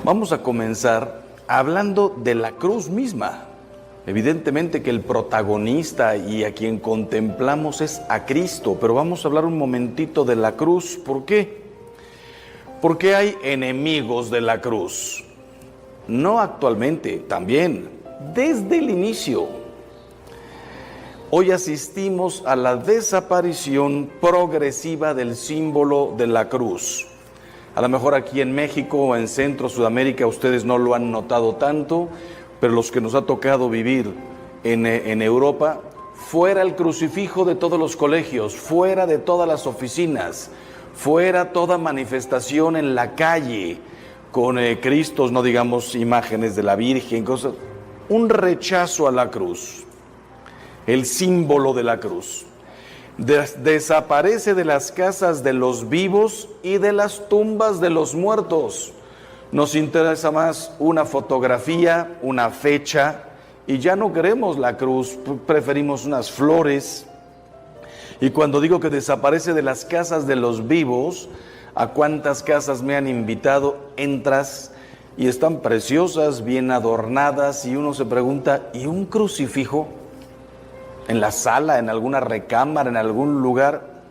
Vamos a comenzar hablando de la cruz misma. Evidentemente que el protagonista y a quien contemplamos es a Cristo, pero vamos a hablar un momentito de la cruz. ¿Por qué? Porque hay enemigos de la cruz. No actualmente, también, desde el inicio. Hoy asistimos a la desaparición progresiva del símbolo de la cruz. A lo mejor aquí en México o en Centro, Sudamérica, ustedes no lo han notado tanto, pero los que nos ha tocado vivir en Europa, fuera el crucifijo de todos los colegios, fuera de todas las oficinas, fuera toda manifestación en la calle, con Cristos, no digamos imágenes de la Virgen, cosas, un rechazo a la cruz, el símbolo de la cruz. Desaparece de las casas de los vivos y de las tumbas de los muertos. Nos interesa más una fotografía, una fecha, y ya no queremos la cruz, preferimos unas flores. Y cuando digo que desaparece de las casas de los vivos, ¿a cuántas casas me han invitado? Entras y están preciosas, bien adornadas, y uno se pregunta, ¿y un crucifijo? En la sala, en alguna recámara, en algún lugar.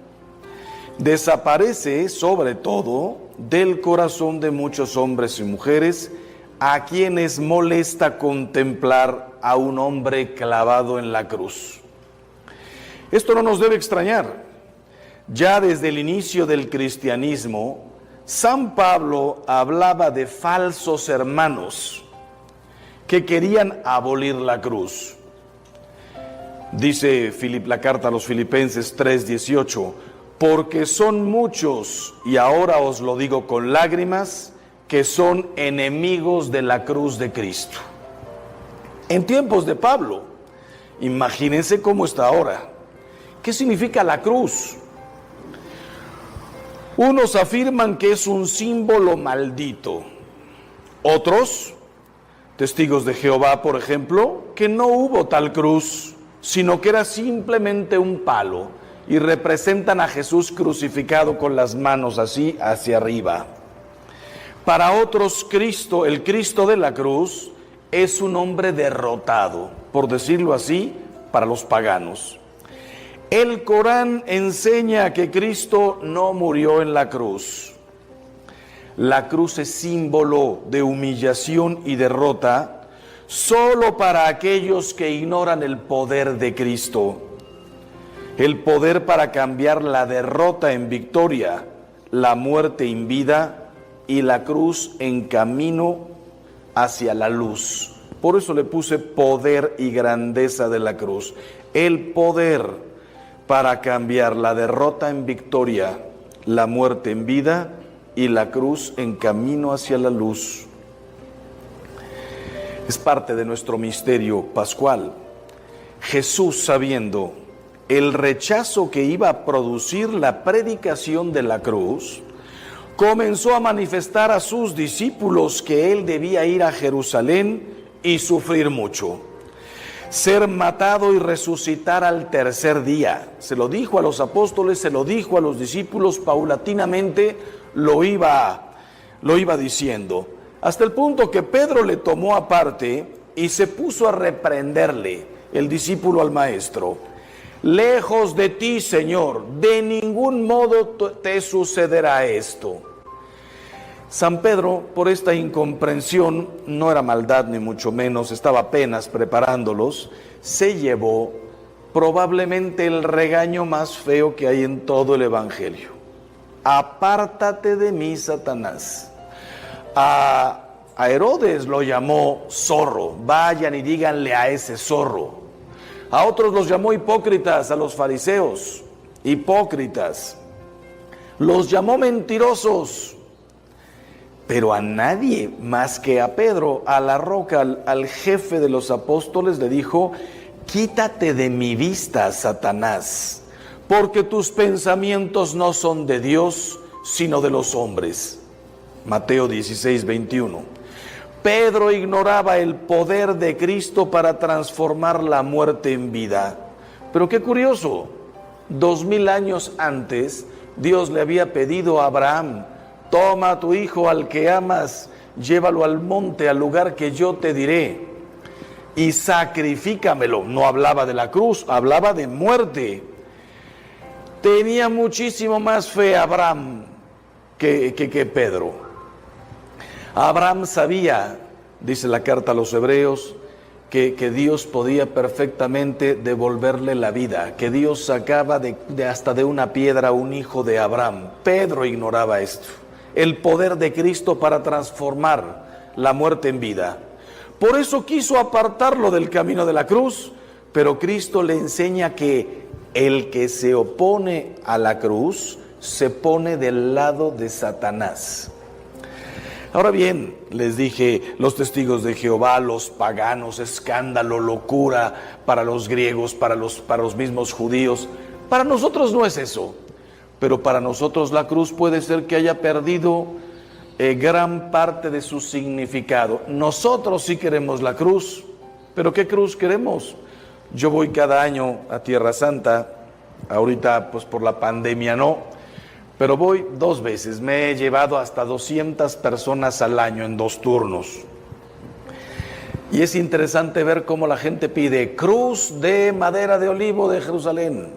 Desaparece sobre todo del corazón de muchos hombres y mujeres a quienes molesta contemplar a un hombre clavado en la cruz. Esto no nos debe extrañar. Ya desde el inicio del cristianismo, San Pablo hablaba de falsos hermanos que querían abolir la cruz. Dice la carta a los Filipenses 3:18, porque son muchos, y ahora os lo digo con lágrimas, que son enemigos de la cruz de Cristo. En tiempos de Pablo, imagínense cómo está ahora. ¿Qué significa la cruz? Unos afirman que es un símbolo maldito. Otros, testigos de Jehová, por ejemplo, que no hubo tal cruz, sino que era simplemente un palo, y representan a Jesús crucificado con las manos así hacia arriba. Para otros, Cristo, el Cristo de la cruz, es un hombre derrotado, por decirlo así, para los paganos. El Corán enseña que Cristo no murió en la cruz. La cruz es símbolo de humillación y derrota, solo para aquellos que ignoran el poder de Cristo, el poder para cambiar la derrota en victoria, la muerte en vida y la cruz en camino hacia la luz. Por eso le puse poder y grandeza de la cruz, el poder para cambiar la derrota en victoria, la muerte en vida y la cruz en camino hacia la luz. Es parte de nuestro misterio pascual. Jesús, sabiendo el rechazo que iba a producir la predicación de la cruz, comenzó a manifestar a sus discípulos que él debía ir a Jerusalén y sufrir mucho, ser matado y resucitar al tercer día. Se lo dijo a los apóstoles, se lo dijo a los discípulos, paulatinamente lo iba diciendo. Hasta el punto que Pedro le tomó aparte y se puso a reprenderle, el discípulo al maestro. Lejos de ti, Señor, de ningún modo te sucederá esto. San Pedro, por esta incomprensión, no era maldad ni mucho menos, estaba apenas preparándolos, se llevó probablemente el regaño más feo que hay en todo el Evangelio. Apártate de mí, Satanás. A Herodes lo llamó zorro, vayan y díganle a ese zorro. A otros los llamó hipócritas, a los fariseos, hipócritas. Los llamó mentirosos, pero a nadie más que a Pedro, a la roca, al jefe de los apóstoles, le dijo, quítate de mi vista, Satanás, porque tus pensamientos no son de Dios, sino de los hombres. Mateo 16:21. Pedro ignoraba el poder de Cristo para transformar la muerte en vida. Pero qué curioso, 2000 años antes, Dios le había pedido a Abraham, toma a tu hijo al que amas llévalo al monte, al lugar que yo te diré, y sacrifícamelo. No hablaba de la cruz, hablaba de muerte. Tenía muchísimo más fe Abraham que Pedro. Abraham sabía, dice la carta a los Hebreos, que Dios podía perfectamente devolverle la vida, que Dios sacaba hasta de una piedra un hijo de Abraham. Pedro ignoraba esto, el poder de Cristo para transformar la muerte en vida. Por eso quiso apartarlo del camino de la cruz, pero Cristo le enseña que el que se opone a la cruz se pone del lado de Satanás. Ahora bien, les dije, los testigos de Jehová, los paganos, escándalo, locura para los griegos, para los mismos judíos. Para nosotros no es eso, pero para nosotros la cruz puede ser que haya perdido gran parte de su significado. Nosotros sí queremos la cruz, pero ¿qué cruz queremos? Yo voy cada año a Tierra Santa, ahorita pues por la pandemia no, pero voy 2 veces, me he llevado hasta 200 personas al año en 2 turnos. Y es interesante ver cómo la gente pide cruz de madera de olivo de Jerusalén,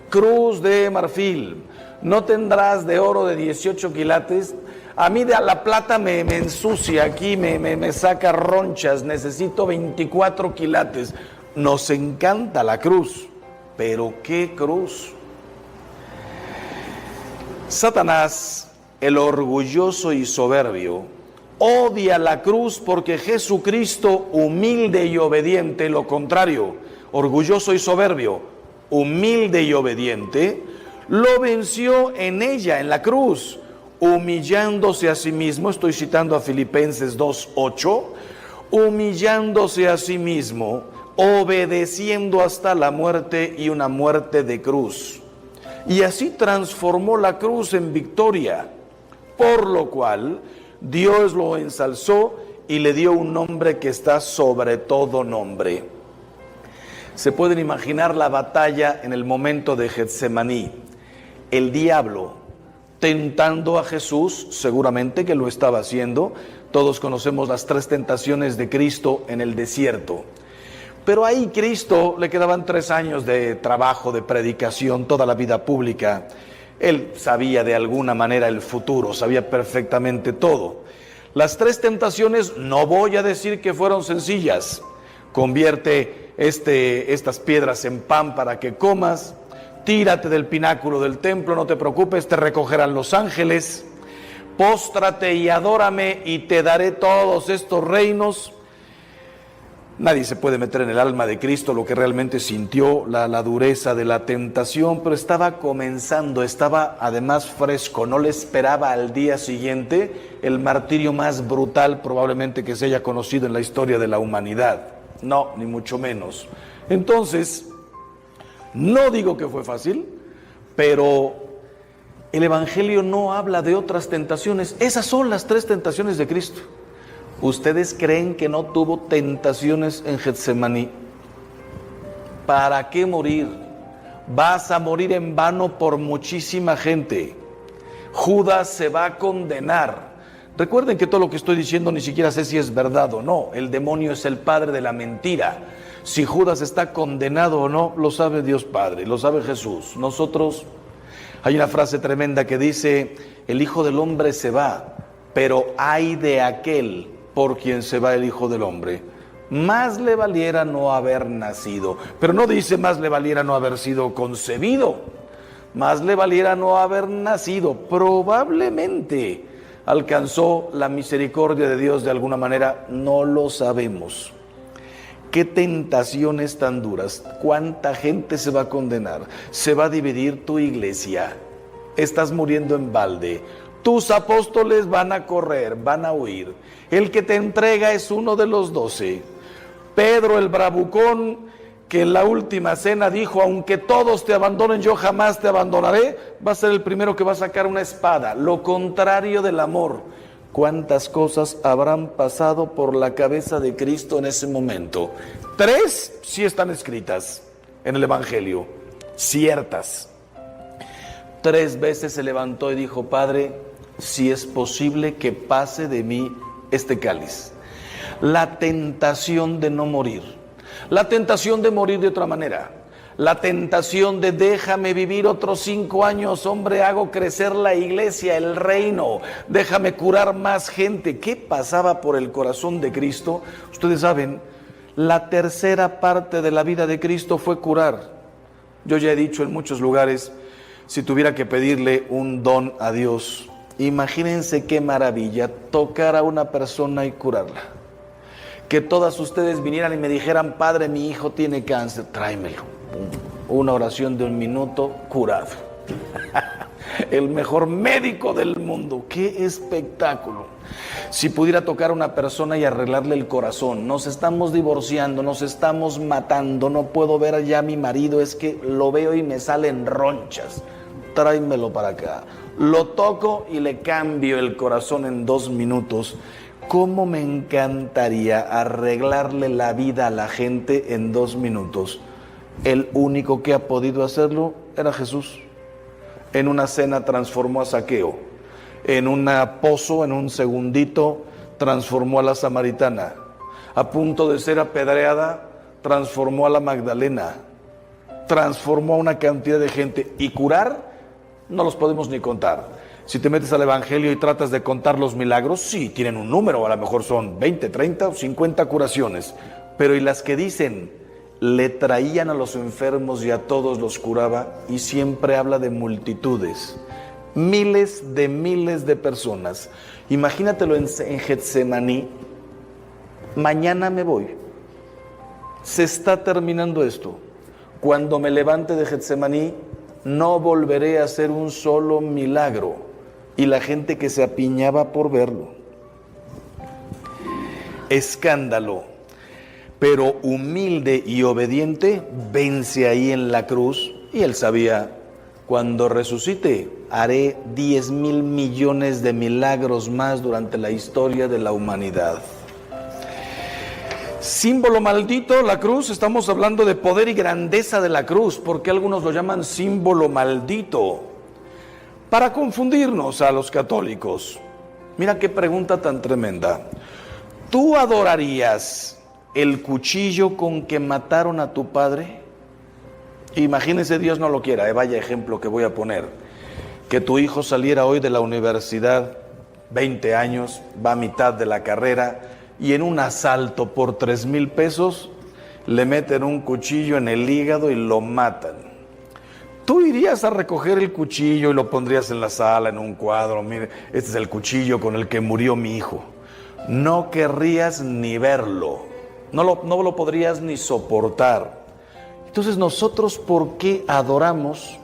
cruz de marfil, no tendrás de oro de 18 quilates. A mí de la plata me ensucia aquí, me saca ronchas, necesito 24 quilates. Nos encanta la cruz, pero ¿qué cruz? Satanás, el orgulloso y soberbio, odia la cruz porque Jesucristo, humilde y obediente, lo contrario, orgulloso y soberbio, humilde y obediente, lo venció en ella, en la cruz, humillándose a sí mismo. Estoy citando a Filipenses 2:8, humillándose a sí mismo, obedeciendo hasta la muerte y una muerte de cruz. Y así transformó la cruz en victoria, por lo cual Dios lo ensalzó y le dio un nombre que está sobre todo nombre. Se pueden imaginar la batalla en el momento de Getsemaní. El diablo tentando a Jesús, seguramente que lo estaba haciendo. Todos conocemos las 3 tentaciones de Cristo en el desierto. Pero ahí Cristo le quedaban 3 años de trabajo, de predicación, toda la vida pública. Él sabía de alguna manera el futuro, sabía perfectamente todo. Las 3 tentaciones no voy a decir que fueron sencillas. Convierte estas piedras en pan para que comas. Tírate del pináculo del templo, no te preocupes, te recogerán los ángeles. Póstrate y adórame y te daré todos estos reinos. Nadie se puede meter en el alma de Cristo lo que realmente sintió, la dureza de la tentación, pero estaba comenzando, estaba además fresco, no le esperaba al día siguiente el martirio más brutal probablemente que se haya conocido en la historia de la humanidad. No, ni mucho menos. Entonces, no digo que fue fácil, pero el Evangelio no habla de otras tentaciones. Esas son las 3 tentaciones de Cristo. ¿Ustedes creen que no tuvo tentaciones en Getsemaní? ¿Para qué morir? Vas a morir en vano por muchísima gente. Judas se va a condenar. Recuerden que todo lo que estoy diciendo ni siquiera sé si es verdad o no. El demonio es el padre de la mentira. Si Judas está condenado o no, lo sabe Dios Padre, lo sabe Jesús. Nosotros, hay una frase tremenda que dice, el Hijo del Hombre se va, pero ay de aquel por quien se va el Hijo del Hombre. Más le valiera no haber nacido, pero no dice más le valiera no haber sido concebido, más le valiera no haber nacido. Probablemente alcanzó la misericordia de Dios de alguna manera, no lo sabemos. ¿Qué tentaciones tan duras? ¿Cuánta gente se va a condenar? Se va a dividir tu iglesia. Estás muriendo en balde. Tus apóstoles van a correr, van a huir. El que te entrega es uno de los 12. Pedro el bravucón, que en la última cena dijo, aunque todos te abandonen, yo jamás te abandonaré, va a ser el primero que va a sacar una espada. Lo contrario del amor. ¿Cuántas cosas habrán pasado por la cabeza de Cristo en ese momento? 3 sí están escritas en el Evangelio, ciertas. 3 veces se levantó y dijo, Padre, si es posible que pase de mí este cáliz. La tentación de no morir, la tentación de morir de otra manera, la tentación de déjame vivir otros 5 años, hombre, hago crecer la iglesia, el reino, déjame curar más gente. ¿Qué pasaba por el corazón de Cristo? Ustedes saben, la tercera parte de la vida de Cristo fue curar. Yo ya he dicho en muchos lugares, si tuviera que pedirle un don a Dios, imagínense qué maravilla, tocar a una persona y curarla. Que todas ustedes vinieran y me dijeran, Padre, mi hijo tiene cáncer, tráemelo. Una oración de 1 minuto, curado. El mejor médico del mundo. ¡Qué espectáculo! Si pudiera tocar a una persona y arreglarle el corazón. Nos estamos divorciando, nos estamos matando, no puedo ver allá a mi marido, es que lo veo y me salen ronchas. Tráemelo para acá. Lo toco y le cambio el corazón en 2 minutos. ¿Cómo me encantaría arreglarle la vida a la gente en 2 minutos? El único que ha podido hacerlo era Jesús. En una cena transformó a Zaqueo. En un pozo, en un segundito, transformó a la samaritana. A punto de ser apedreada, transformó a la Magdalena. Transformó a una cantidad de gente. Y curar, no los podemos ni contar. Si te metes al Evangelio y tratas de contar los milagros, sí, tienen un número, a lo mejor son 20, 30 o 50 curaciones. Pero ¿y las que dicen? Le traían a los enfermos y a todos los curaba, y siempre habla de multitudes, miles de personas. Imagínatelo en Getsemaní. Mañana me voy, se está terminando esto. Cuando me levante de Getsemaní, no volveré a hacer un solo milagro. Y la gente que se apiñaba por verlo. Escándalo. Pero humilde y obediente, vence ahí en la cruz. Y él sabía, cuando resucite, haré 10,000 millones de milagros más durante la historia de la humanidad. Símbolo maldito, la cruz. Estamos hablando de poder y grandeza de la cruz. ¿Por qué algunos lo llaman símbolo maldito? Para confundirnos a los católicos. Mira qué pregunta tan tremenda. ¿Tú adorarías el cuchillo con que mataron a tu padre? Imagínense, Dios no lo quiera, vaya ejemplo que voy a poner. Que tu hijo saliera hoy de la universidad, 20 años, va a mitad de la carrera, y en un asalto por 3,000 pesos, le meten un cuchillo en el hígado y lo matan. ¿Tú irías a recoger el cuchillo y lo pondrías en la sala, en un cuadro? Mire, este es el cuchillo con el que murió mi hijo. No querrías ni verlo. No lo podrías ni soportar. Entonces nosotros, ¿por qué adoramos?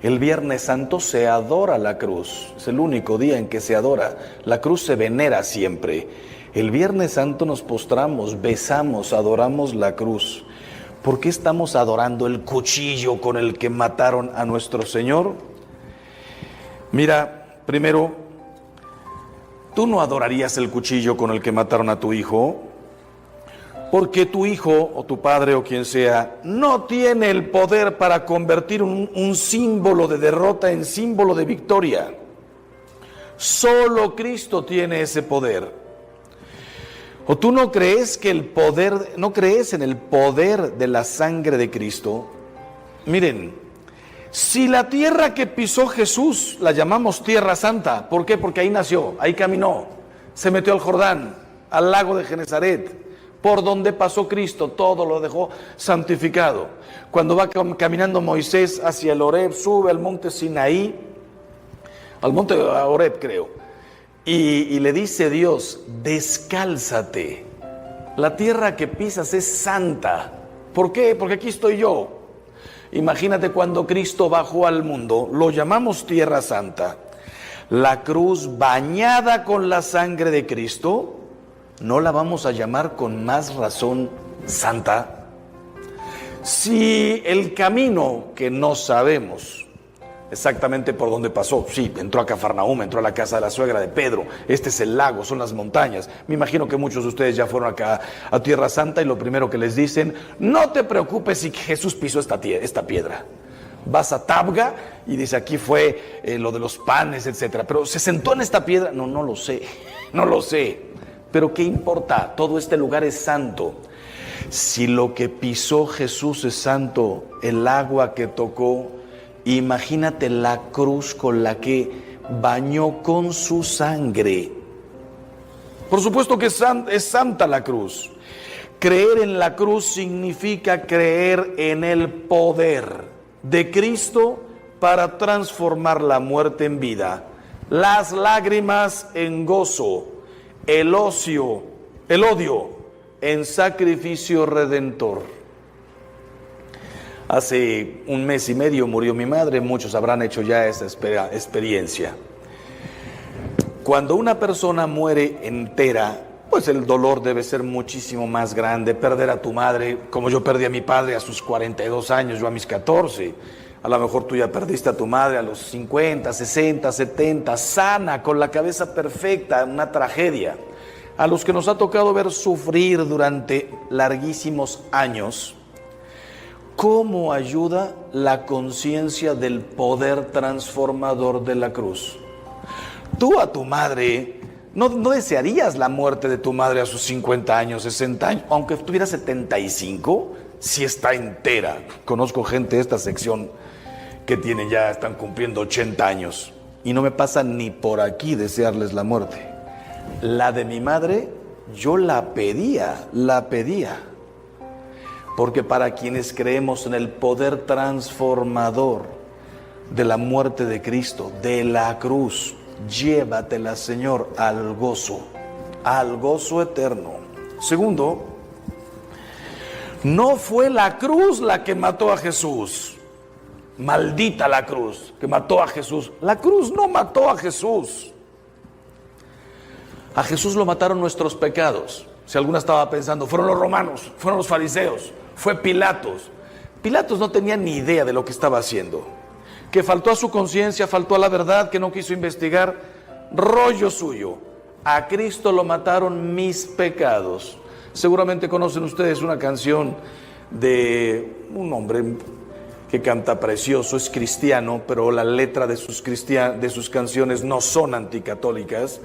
El Viernes Santo se adora la cruz. Es el único día en que se adora. La cruz se venera siempre. El Viernes Santo nos postramos, besamos, adoramos la cruz. ¿Por qué estamos adorando el cuchillo con el que mataron a nuestro Señor? Mira, primero, tú no adorarías el cuchillo con el que mataron a tu hijo, porque tu hijo o tu padre o quien sea no tiene el poder para convertir un símbolo de derrota en símbolo de victoria. Solo Cristo tiene ese poder. ¿O tú no crees que no crees en el poder de la sangre de Cristo? Miren, si la tierra que pisó Jesús la llamamos Tierra Santa, ¿por qué? Porque ahí nació, ahí caminó, se metió al Jordán, al lago de Genezaret, por donde pasó Cristo, todo lo dejó santificado. Cuando va caminando Moisés hacia el Horeb, sube al monte Sinaí, al monte Horeb creo, y le dice Dios, descálzate, la tierra que pisas es santa. ¿Por qué? Porque aquí estoy yo. Imagínate cuando Cristo bajó al mundo, lo llamamos Tierra Santa. La cruz bañada con la sangre de Cristo, ¿no la vamos a llamar con más razón santa? Si el camino que no sabemos exactamente por dónde pasó, sí, entró a Cafarnaúm, entró a la casa de la suegra de Pedro, este es el lago, son las montañas. Me imagino que muchos de ustedes ya fueron acá a Tierra Santa y lo primero que les dicen, no te preocupes si Jesús pisó esta piedra. Vas a Tabga y dice, aquí fue lo de los panes, etcétera. Pero ¿se sentó en esta piedra? No, no lo sé, no lo sé. Pero ¿qué importa? Todo este lugar es santo. Si lo que pisó Jesús es santo, el agua que tocó, imagínate la cruz con la que bañó con su sangre. Por supuesto que es santa la cruz. Creer en la cruz significa creer en el poder de Cristo para transformar la muerte en vida, las lágrimas en gozo, el odio en sacrificio redentor. Hace 1 mes y medio murió mi madre, muchos habrán hecho ya esa experiencia. Cuando una persona muere entera, pues el dolor debe ser muchísimo más grande. Perder a tu madre, como yo perdí a mi padre a sus 42 años, yo a mis 14. A lo mejor tú ya perdiste a tu madre a los 50, 60, 70, sana, con la cabeza perfecta, una tragedia. A los que nos ha tocado ver sufrir durante larguísimos años, ¿cómo ayuda la conciencia del poder transformador de la cruz? Tú a tu madre, no desearías la muerte de tu madre a sus 50 años, 60 años, aunque tuviera 75, si está entera. Conozco gente de esta sección que están cumpliendo 80 años y no me pasa ni por aquí desearles la muerte. La de mi madre, yo la pedía, porque para quienes creemos en el poder transformador de la muerte de Cristo, de la cruz, llévatela, Señor, al gozo eterno. Segundo, no fue la cruz la que mató a Jesús. Maldita la cruz que mató a Jesús. La cruz no mató a Jesús. A Jesús lo mataron nuestros pecados. Si alguna estaba pensando, fueron los romanos, fueron los fariseos, fue Pilatos. Pilatos no tenía ni idea de lo que estaba haciendo. Que faltó a su conciencia, faltó a la verdad, que no quiso investigar, rollo suyo. A Cristo lo mataron mis pecados. Seguramente conocen ustedes una canción de un hombre que canta precioso, es cristiano, pero la letra de sus canciones no son anticatólicas.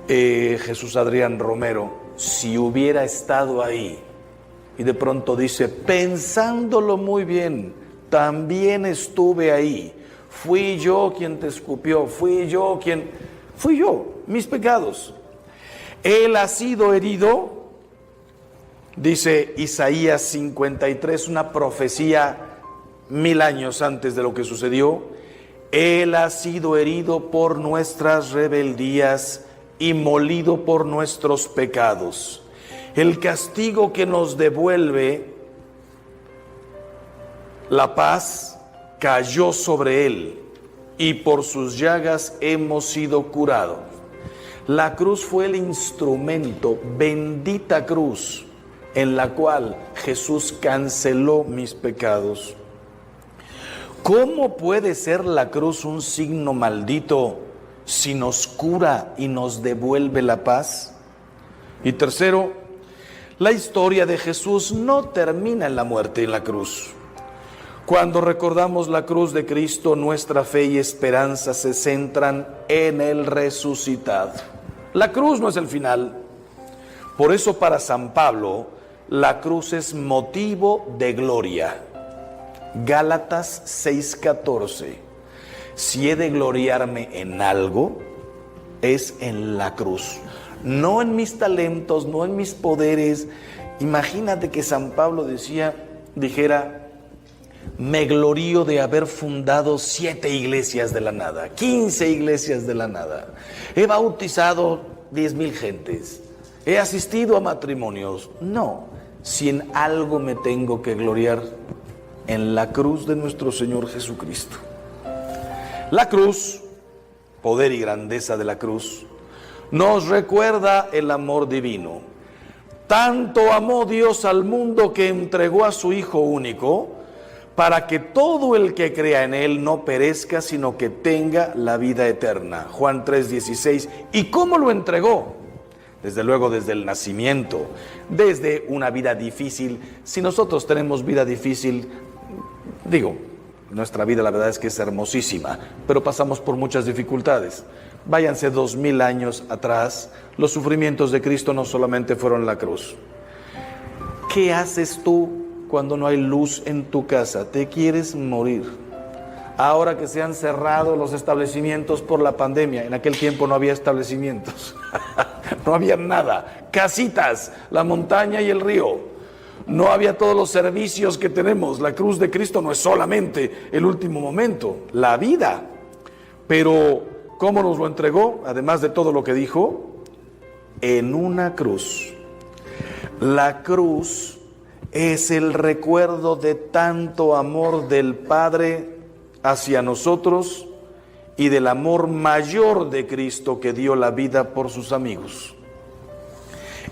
Jesús Adrián Romero, si hubiera estado ahí, y de pronto dice, pensándolo muy bien, también estuve ahí. Fui yo quien te escupió, fui yo, mis pecados. Él ha sido herido, dice Isaías 53, una profecía 1000 años antes de lo que sucedió. Él ha sido herido por nuestras rebeldías y molido por nuestros pecados. El castigo que nos devuelve la paz cayó sobre él, y por sus llagas hemos sido curados. La cruz fue el instrumento, bendita cruz, en la cual Jesús canceló mis pecados. ¿Cómo puede ser la cruz un signo maldito si nos cura y nos devuelve la paz? Y tercero, la historia de Jesús no termina en la muerte y en la cruz. Cuando recordamos la cruz de Cristo, nuestra fe y esperanza se centran en el resucitado. La cruz no es el final. Por eso para San Pablo, la cruz es motivo de gloria. Gálatas 6:14. Si he de gloriarme en algo, es en la cruz. No en mis talentos, no en mis poderes. Imagínate que San Pablo dijera, me glorío de haber fundado 7 iglesias de la nada, 15 iglesias de la nada. He bautizado 10,000 gentes. He asistido a matrimonios. No, si en algo me tengo que gloriar, en la cruz de nuestro Señor Jesucristo. La cruz, poder y grandeza de la cruz, nos recuerda el amor divino. Tanto amó Dios al mundo que entregó a su Hijo único, para que todo el que crea en Él no perezca, sino que tenga la vida eterna. Juan 3:16. ¿Y cómo lo entregó? Desde luego desde el nacimiento, desde una vida difícil. Si nosotros tenemos vida difícil, Nuestra vida, la verdad es que es hermosísima, pero pasamos por muchas dificultades. Váyanse 2000 años atrás, los sufrimientos de Cristo no solamente fueron la cruz. ¿Qué haces tú cuando no hay luz en tu casa? Te quieres morir. Ahora que se han cerrado los establecimientos por la pandemia, en aquel tiempo no había establecimientos, no había nada, casitas, la montaña y el río. No había todos los servicios que tenemos. La cruz de Cristo no es solamente el último momento, la vida. Pero, ¿cómo nos lo entregó? Además de todo lo que dijo, en una cruz. La cruz es el recuerdo de tanto amor del Padre hacia nosotros y del amor mayor de Cristo que dio la vida por sus amigos.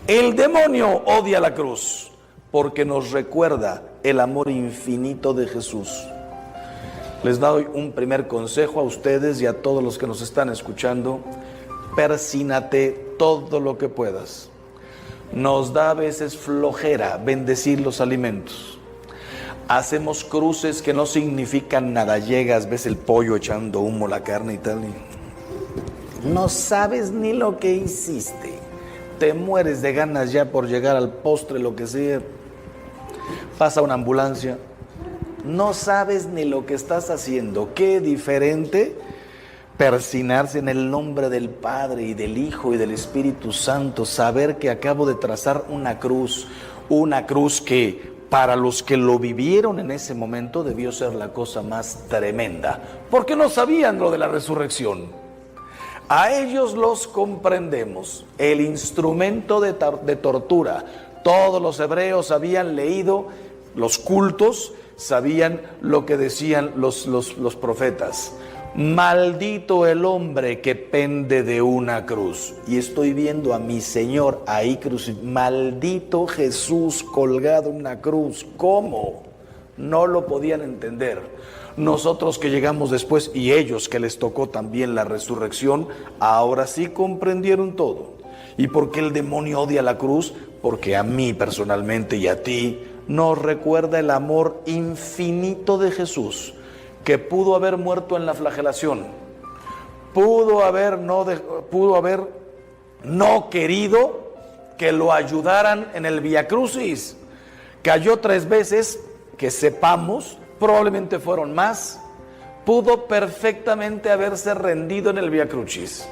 El demonio odia la cruz porque nos recuerda el amor infinito de Jesús. Les doy un primer consejo a ustedes y a todos los que nos están escuchando: persínate todo lo que puedas. Nos da a veces flojera bendecir los alimentos. Hacemos cruces que no significan nada. Llegas, ves el pollo echando humo, la carne y tal, y no sabes ni lo que hiciste. Te mueres de ganas ya por llegar al postre, lo que sea. Pasa una ambulancia. No sabes ni lo que estás haciendo. Qué diferente persinarse en el nombre del Padre y del Hijo y del Espíritu Santo. Saber que acabo de trazar una cruz que para los que lo vivieron en ese momento debió ser la cosa más tremenda, porque no sabían lo de la resurrección. A ellos los comprendemos. El instrumento de tortura. Todos los hebreos habían leído los cultos, sabían lo que decían los profetas. Maldito el hombre que pende de una cruz. Y estoy viendo a mi Señor ahí crucificado. Maldito Jesús colgado en una cruz. ¿Cómo? No lo podían entender. Nosotros que llegamos después y ellos que les tocó también la resurrección, ahora sí comprendieron todo. ¿Y por qué el demonio odia la cruz? Porque a mí personalmente y a ti nos recuerda el amor infinito de Jesús, que pudo haber muerto en la flagelación, pudo haber no querido que lo ayudaran en el Vía Crucis. Cayó 3 veces, que sepamos, probablemente fueron más. Pudo perfectamente haberse rendido en el Vía Crucis.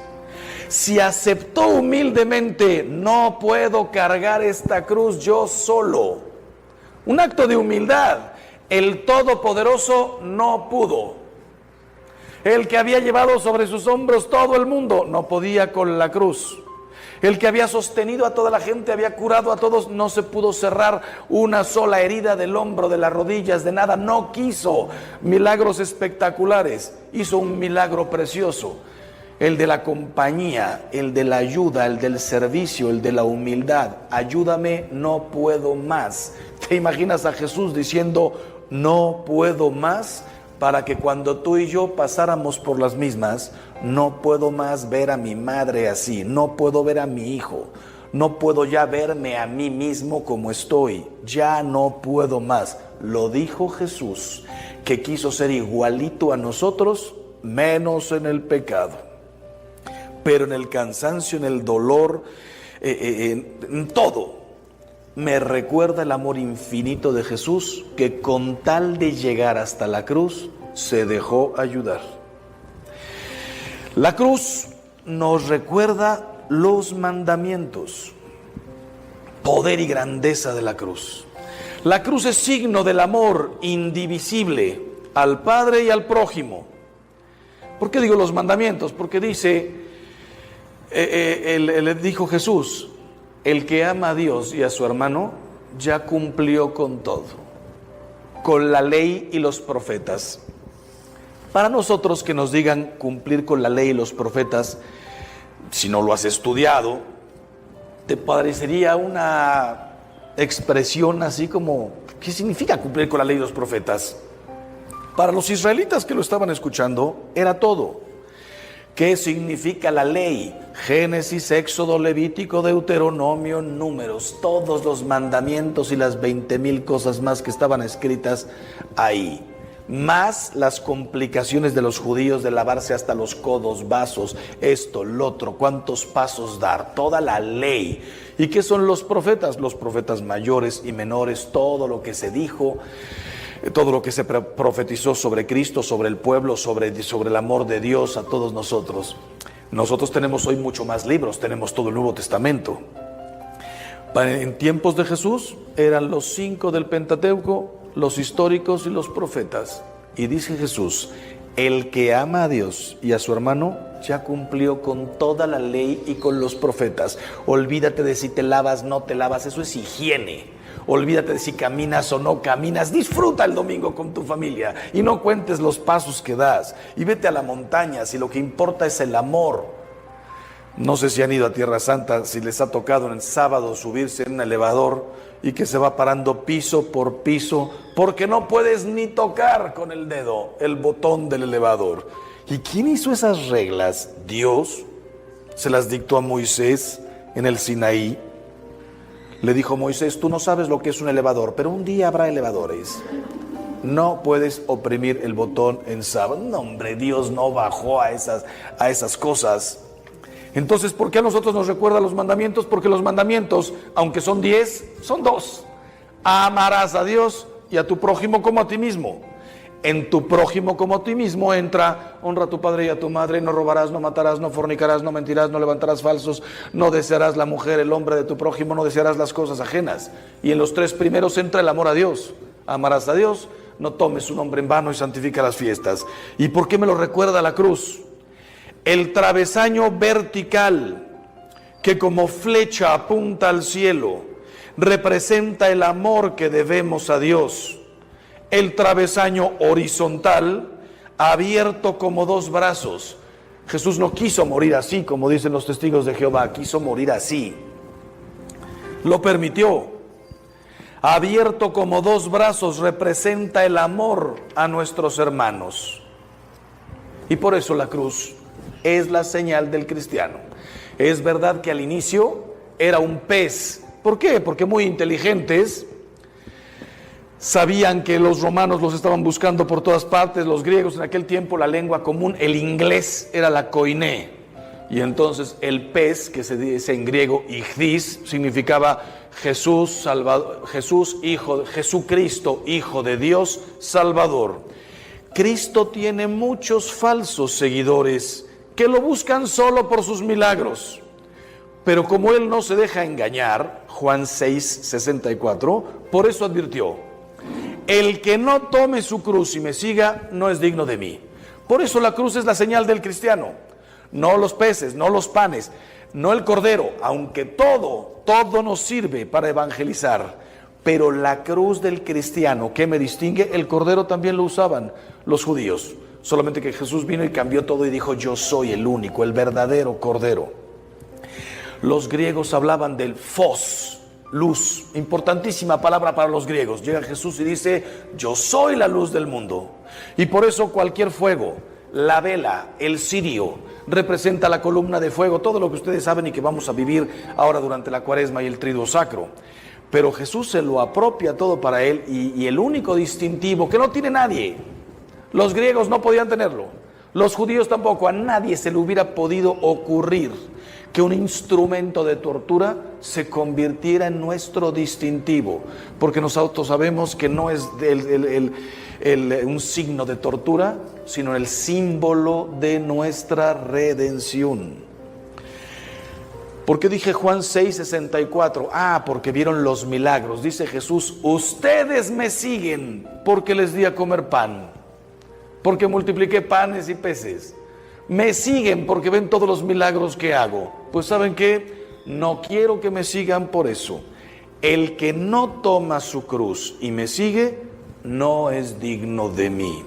Si aceptó humildemente, no puedo cargar esta cruz yo solo. Un acto de humildad. El Todopoderoso no pudo. El que había llevado sobre sus hombros todo el mundo no podía con la cruz. El que había sostenido a toda la gente, había curado a todos, no se pudo cerrar una sola herida del hombro, de las rodillas, de nada. No quiso milagros espectaculares, hizo un milagro precioso. El de la compañía, el de la ayuda, el del servicio, el de la humildad. Ayúdame, no puedo más. ¿Te imaginas a Jesús diciendo no puedo más? Para que cuando tú y yo pasáramos por las mismas, no puedo más ver a mi madre así, no puedo ver a mi hijo, no puedo ya verme a mí mismo como estoy, ya no puedo más. Lo dijo Jesús, que quiso ser igualito a nosotros, menos en el pecado. Pero en el cansancio, en el dolor, en todo, me recuerda el amor infinito de Jesús, que con tal de llegar hasta la cruz, se dejó ayudar. La cruz nos recuerda los mandamientos, poder y grandeza de la cruz. La cruz es signo del amor indivisible al Padre y al prójimo. ¿Por qué digo los mandamientos? Porque dice... dijo Jesús, el que ama a Dios y a su hermano ya cumplió con todo, con la ley y los profetas. Para nosotros que nos digan cumplir con la ley y los profetas, si no lo has estudiado, te parecería una expresión así como, ¿qué significa cumplir con la ley y los profetas? Para los israelitas que lo estaban escuchando, era todo. ¿Qué significa la ley? Génesis, Éxodo, Levítico, Deuteronomio, Números, todos los mandamientos y las 20,000 cosas más que estaban escritas ahí. más las complicaciones de los judíos de lavarse hasta los codos, vasos, esto, lo otro, cuántos pasos dar, toda la ley. ¿Y qué son los profetas? Los profetas mayores y menores, todo lo que se dijo, todo lo que se profetizó sobre Cristo, sobre el pueblo, sobre el amor de Dios a todos nosotros. Nosotros tenemos hoy mucho más libros, tenemos todo el Nuevo Testamento. En tiempos de Jesús eran los 5 del Pentateuco, los históricos y los profetas. Y dice Jesús, el que ama a Dios y a su hermano ya cumplió con toda la ley y con los profetas. Olvídate de si te lavas, no te lavas, eso es higiene. Olvídate de si caminas o no caminas. Disfruta el domingo con tu familia y no cuentes los pasos que das. Y vete a la montaña si lo que importa es el amor. No sé si han ido a Tierra Santa, si les ha tocado en el sábado subirse en un elevador y que se va parando piso por piso, porque no puedes ni tocar con el dedo el botón del elevador. ¿Y quién hizo esas reglas? Dios. Se las dictó a Moisés en el Sinaí. Le dijo Moisés, tú no sabes lo que es un elevador, pero un día habrá elevadores. No puedes oprimir el botón en sábado. No, hombre, Dios no bajó a esas cosas. Entonces, ¿por qué a nosotros nos recuerda los mandamientos? Porque los mandamientos, aunque son 10, son 2. Amarás a Dios y a tu prójimo como a ti mismo. En tu prójimo como a ti mismo entra, honra a tu padre y a tu madre, no robarás, no matarás, no fornicarás, no mentirás, no levantarás falsos, no desearás la mujer, el hombre de tu prójimo, no desearás las cosas ajenas. Y en los 3 primeros entra el amor a Dios. Amarás a Dios, no tomes su nombre en vano y santifica las fiestas. ¿Y por qué me lo recuerda la cruz? El travesaño vertical que como flecha apunta al cielo representa el amor que debemos a Dios. El travesaño horizontal abierto como 2 brazos. Jesús no quiso morir así, como dicen los testigos de Jehová, quiso morir así. Lo permitió. Abierto como 2 brazos representa el amor a nuestros hermanos. Y por eso la cruz es la señal del cristiano. Es verdad que al inicio era un pez. ¿Por qué? Porque muy inteligentes sabían que los romanos los estaban buscando por todas partes. Los griegos en aquel tiempo, la lengua común, el inglés era la koiné. Y entonces el pez, que se dice en griego ichthys, significaba Jesús, Salvador, Jesucristo, Hijo de Dios, Salvador. Cristo tiene muchos falsos seguidores que lo buscan solo por sus milagros. Pero como Él no se deja engañar, Juan 6:64, por eso advirtió, el que no tome su cruz y me siga, no es digno de mí. Por eso la cruz es la señal del cristiano. No los peces, no los panes, no el cordero, aunque todo nos sirve para evangelizar. Pero la cruz del cristiano, ¿qué me distingue? El cordero también lo usaban los judíos. Solamente que Jesús vino y cambió todo y dijo, yo soy el único, el verdadero cordero. Los griegos hablaban del phos, luz, importantísima palabra para los griegos. Llega Jesús y dice, yo soy la luz del mundo. Y por eso cualquier fuego, la vela, el cirio, representa la columna de fuego, todo lo que ustedes saben y que vamos a vivir ahora durante la Cuaresma y el Triduo Sacro. Pero Jesús se lo apropia todo para Él y el único distintivo que no tiene nadie. Los griegos no podían tenerlo, los judíos tampoco, a nadie se le hubiera podido ocurrir que un instrumento de tortura se convirtiera en nuestro distintivo, porque nosotros sabemos que no es un signo de tortura, sino el símbolo de nuestra redención. ¿Por qué dije Juan 6:64? Porque vieron los milagros. Dice Jesús, ustedes me siguen porque les di a comer pan, porque multipliqué panes y peces. Me siguen porque ven todos los milagros que hago. Pues ¿saben qué? No quiero que me sigan por eso. El que no toma su cruz y me sigue, no es digno de mí.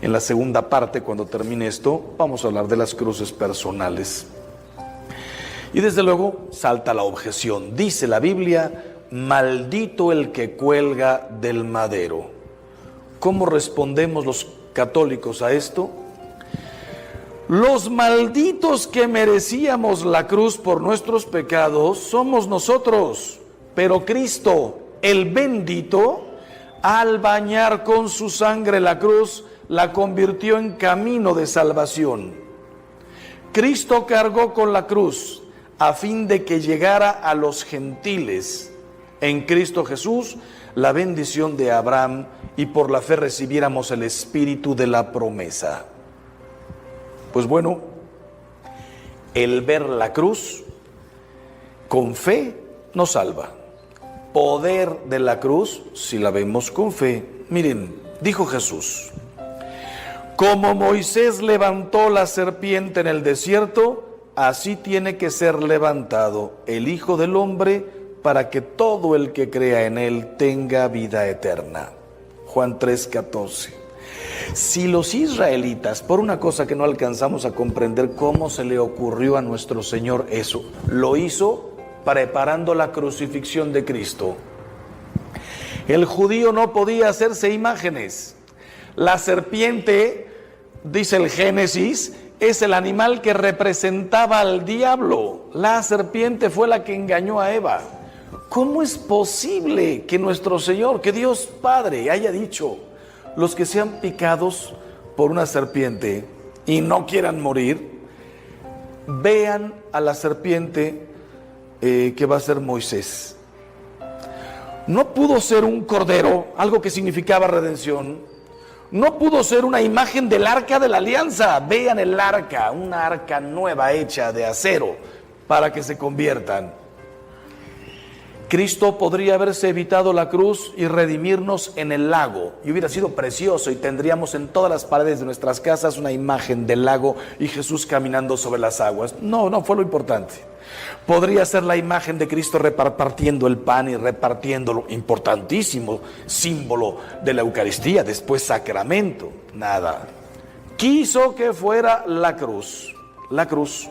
En la segunda parte, cuando termine esto, vamos a hablar de las cruces personales. Y desde luego salta la objeción. Dice la Biblia, maldito el que cuelga del madero. ¿Cómo respondemos los católicos a esto? Los malditos que merecíamos la cruz por nuestros pecados somos nosotros, pero Cristo, el bendito, al bañar con su sangre la cruz, la convirtió en camino de salvación. Cristo cargó con la cruz a fin de que llegara a los gentiles en Cristo Jesús la bendición de Abraham y por la fe recibiéramos el espíritu de la promesa. Pues bueno, el ver la cruz con fe nos salva. Poder de la cruz si la vemos con fe. Miren, dijo Jesús: como Moisés levantó la serpiente en el desierto, así tiene que ser levantado el Hijo del Hombre para que todo el que crea en él tenga vida eterna. Juan 3:14. Si los israelitas, por una cosa que no alcanzamos a comprender cómo se le ocurrió a nuestro Señor eso, lo hizo preparando la crucifixión de Cristo. El judío no podía hacerse imágenes. La serpiente, dice el Génesis, es el animal que representaba al diablo. La serpiente fue la que engañó a Eva. ¿Cómo es posible que nuestro Señor, que Dios Padre haya dicho: los que sean picados por una serpiente y no quieran morir, vean a la serpiente que va a ser Moisés? No pudo ser un cordero, algo que significaba redención. No pudo ser una imagen del arca de la alianza. Vean el arca, una arca nueva hecha de acero para que se conviertan. Cristo podría haberse evitado la cruz y redimirnos en el lago, y hubiera sido precioso, y tendríamos en todas las paredes de nuestras casas una imagen del lago y Jesús caminando sobre las aguas. No fue lo importante. Podría ser la imagen de Cristo repartiendo el pan y repartiéndolo, importantísimo símbolo de la Eucaristía, después sacramento. Nada. Quiso que fuera la cruz. La cruz.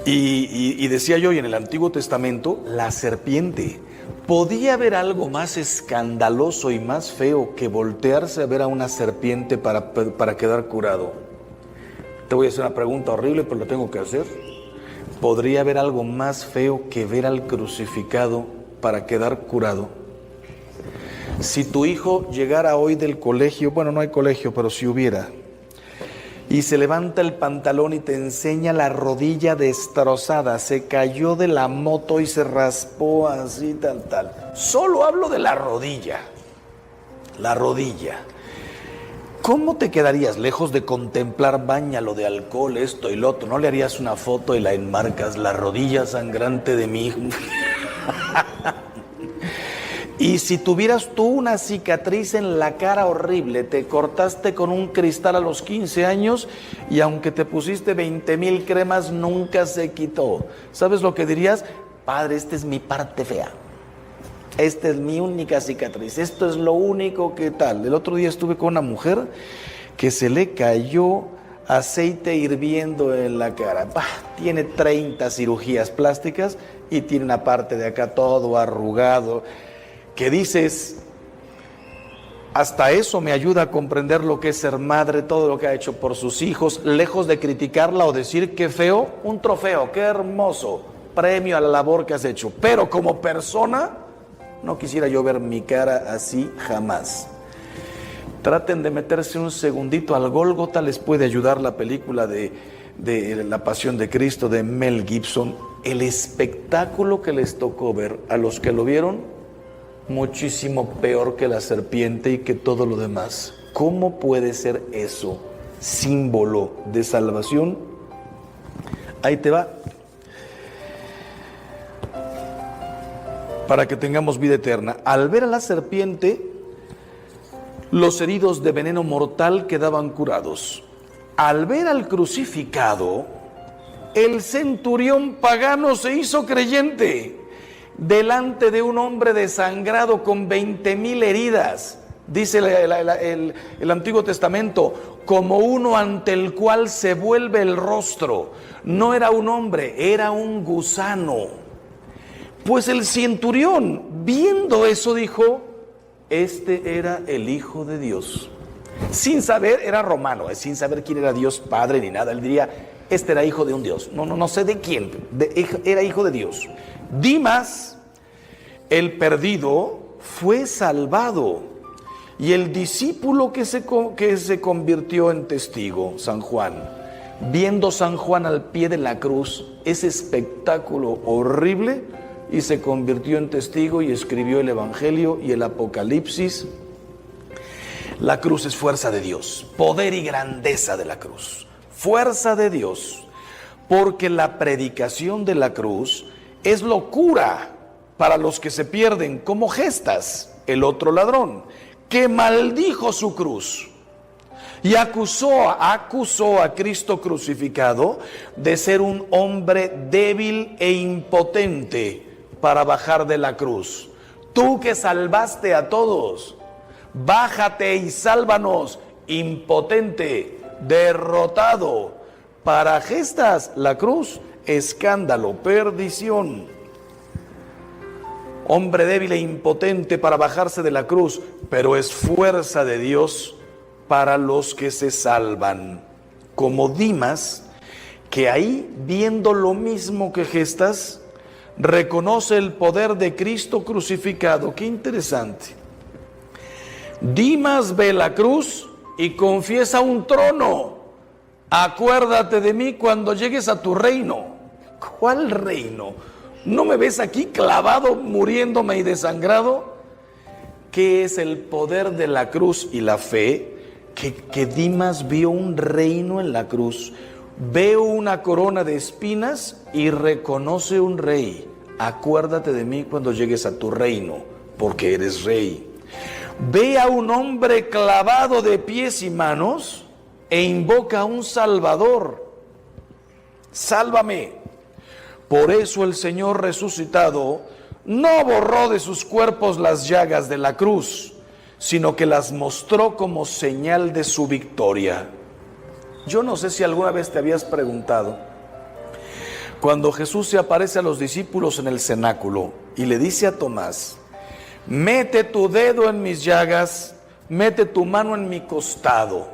Y decía yo, y en el Antiguo Testamento, la serpiente. ¿Podía haber algo más escandaloso y más feo que voltearse a ver a una serpiente para quedar curado? Te voy a hacer una pregunta horrible, pero lo tengo que hacer. ¿Podría haber algo más feo que ver al crucificado para quedar curado? Si tu hijo llegara hoy del colegio, bueno, no hay colegio, pero si hubiera, y se levanta el pantalón y te enseña la rodilla destrozada, se cayó de la moto y se raspó así, tal. Solo hablo de la rodilla. La rodilla. ¿Cómo te quedarías lejos de contemplar, báñalo de alcohol, esto y lo otro? ¿No le harías una foto y la enmarcas: la rodilla sangrante de mi hijo? Y si tuvieras tú una cicatriz en la cara horrible, te cortaste con un cristal a los 15 años y aunque te pusiste 20,000 cremas, nunca se quitó. ¿Sabes lo que dirías? Padre, esta es mi parte fea. Esta es mi única cicatriz. Esto es lo único que tal. El otro día estuve con una mujer que se le cayó aceite hirviendo en la cara. Tiene 30 cirugías plásticas y tiene una parte de acá todo arrugado. Que dices, hasta eso me ayuda a comprender lo que es ser madre, todo lo que ha hecho por sus hijos, lejos de criticarla o decir qué feo, un trofeo, qué hermoso, premio a la labor que has hecho. Pero como persona, no quisiera yo ver mi cara así jamás. Traten de meterse un segundito al Gólgota, les puede ayudar la película de La Pasión de Cristo de Mel Gibson. El espectáculo que les tocó ver a los que lo vieron, muchísimo peor que la serpiente y que todo lo demás. ¿Cómo puede ser eso símbolo de salvación? Ahí te va. Para que tengamos vida eterna. Al ver a la serpiente, los heridos de veneno mortal quedaban curados. Al ver al crucificado, el centurión pagano se hizo creyente. Delante de un hombre desangrado con 20,000 heridas, dice el Antiguo Testamento, como uno ante el cual se vuelve el rostro. No era un hombre, era un gusano. Pues el centurión, viendo eso, dijo: este era el Hijo de Dios. Sin saber, era romano, sin saber quién era Dios Padre ni nada. Él diría: este era hijo de un Dios. No sé de quién, era hijo de Dios. Dimas, el perdido, fue salvado. Y el discípulo que se convirtió en testigo, San Juan, viendo San Juan al pie de la cruz, ese espectáculo horrible, y se convirtió en testigo y escribió el Evangelio y el Apocalipsis. La cruz es fuerza de Dios, poder y grandeza de la cruz, fuerza de Dios, porque la predicación de la cruz es locura para los que se pierden, como Gestas, el otro ladrón, que maldijo su cruz y acusó a Cristo crucificado de ser un hombre débil e impotente para bajar de la cruz. Tú que salvaste a todos, bájate y sálvanos, impotente, derrotado. Para Gestas, la cruz, escándalo, perdición. Hombre débil e impotente para bajarse de la cruz, pero es fuerza de Dios para los que se salvan. Como Dimas, que ahí, viendo lo mismo que Gestas, reconoce el poder de Cristo crucificado. Qué interesante. Dimas ve la cruz y confiesa un trono. Acuérdate de mí cuando llegues a tu reino. ¿Cuál reino? ¿No me ves aquí clavado, muriéndome y desangrado? ¿Qué es el poder de la cruz y la fe? Que Dimas vio un reino en la cruz. Veo una corona de espinas y reconoce un rey. Acuérdate de mí cuando llegues a tu reino, porque eres rey. Ve a un hombre clavado de pies y manos e invoca a un Salvador. Sálvame. Por eso el Señor resucitado no borró de sus cuerpos las llagas de la cruz, sino que las mostró como señal de su victoria. Yo no sé si alguna vez te habías preguntado, cuando Jesús se aparece a los discípulos en el cenáculo y le dice a Tomás: mete tu dedo en mis llagas, mete tu mano en mi costado.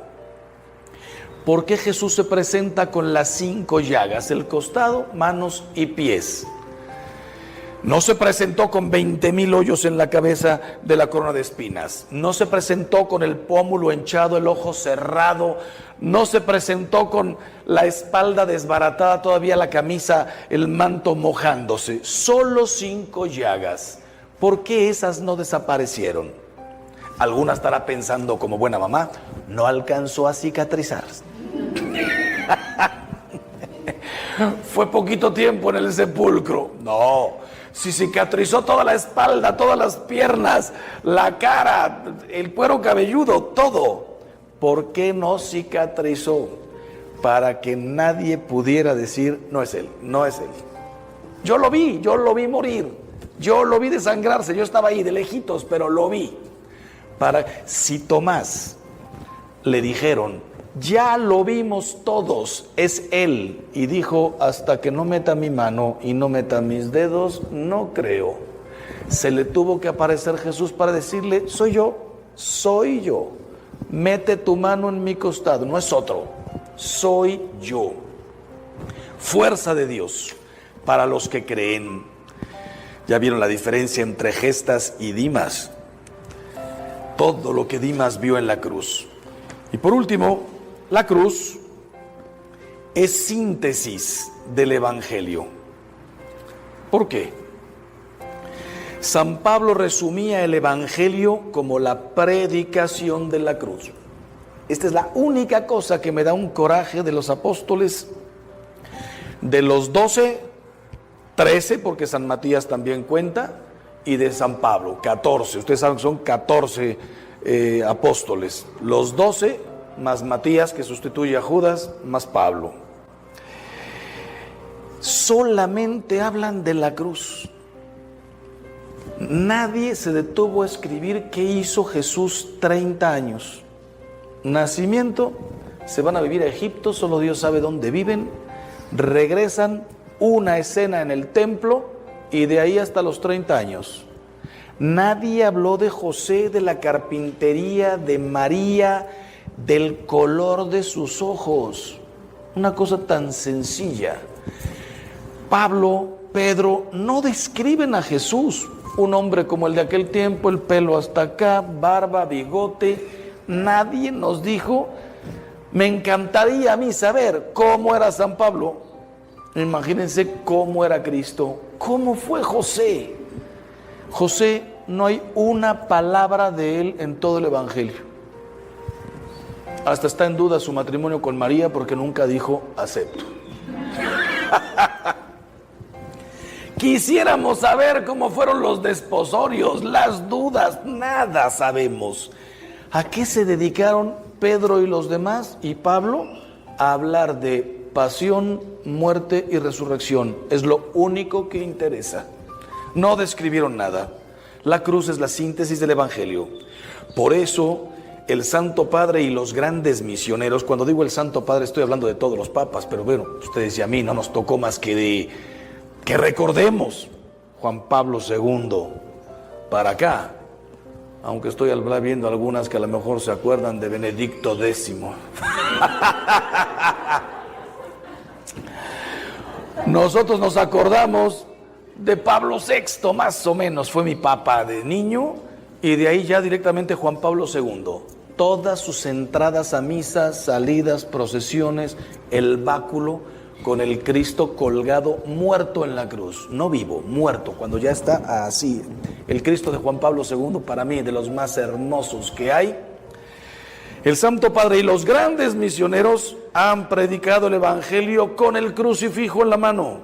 ¿Por qué Jesús se presenta con las 5 llagas? El costado, manos y pies. No se presentó con 20,000 hoyos en la cabeza de la corona de espinas. No se presentó con el pómulo hinchado, el ojo cerrado. No se presentó con la espalda desbaratada, todavía la camisa, el manto mojándose. Solo 5 llagas. ¿Por qué esas no desaparecieron? Alguna estará pensando como buena mamá: no alcanzó a cicatrizar. Fue poquito tiempo en el sepulcro. No, si cicatrizó toda la espalda, todas las piernas, la cara, el cuero cabelludo, todo. ¿Por qué no cicatrizó? Para que nadie pudiera decir: no es él, no es él. Yo lo vi morir, yo lo vi desangrarse, yo estaba ahí de lejitos, pero lo vi. Si Tomás le dijeron: ya lo vimos todos, es él, y dijo: hasta que no meta mi mano y no meta mis dedos, no creo. Se le tuvo que aparecer Jesús para decirle: soy yo, mete tu mano en mi costado, no es otro, soy yo. Fuerza de Dios para los que creen. Ya vieron la diferencia entre Gestas y Dimas. Todo lo que Dimas vio en la cruz. Y por último, la cruz es síntesis del Evangelio. ¿Por qué? San Pablo resumía el Evangelio como la predicación de la cruz. Esta es la única cosa que me da un coraje de los apóstoles. De los 12, 13, porque San Matías también cuenta, y de San Pablo, 14. Ustedes saben que son 14 apóstoles. Los 12 más Matías, que sustituye a Judas, más Pablo. Solamente hablan de la cruz. Nadie se detuvo a escribir qué hizo Jesús 30 años. Nacimiento, se van a vivir a Egipto, solo Dios sabe dónde viven. Regresan, una escena en el templo, y de ahí hasta los 30 años. Nadie habló de José, de la carpintería, de María, del color de sus ojos. Una cosa tan sencilla. Pablo, Pedro no describen a Jesús. un hombre como el de aquel tiempo, el pelo hasta acá, barba, bigote. Nadie nos dijo. Me encantaría a mí saber cómo era San Pablo. Imagínense cómo era Cristo, cómo fue José. José, no hay una palabra de él en todo el Evangelio. Hasta está en duda su matrimonio con María porque nunca dijo acepto. Quisiéramos saber cómo fueron los desposorios, las dudas, nada sabemos. ¿A qué se dedicaron Pedro y los demás y Pablo? A hablar de pasión, muerte y resurrección. Es lo único que interesa. No describieron nada. La cruz es la síntesis del Evangelio. Por eso el Santo Padre y los grandes misioneros, cuando digo el Santo Padre estoy hablando de todos los papas, pero bueno, ustedes y a mí no nos tocó más que recordemos Juan Pablo II para acá, aunque estoy viendo algunas que a lo mejor se acuerdan de Benedicto X. Nosotros nos acordamos de Pablo VI, más o menos, fue mi papa de niño, y de ahí ya directamente Juan Pablo II. Todas sus entradas a misas, salidas, procesiones, el báculo con el Cristo colgado, muerto en la cruz, no vivo, muerto, cuando ya está así. El Cristo de Juan Pablo II, para mí, de los más hermosos que hay. El Santo Padre y los grandes misioneros han predicado el Evangelio con el crucifijo en la mano,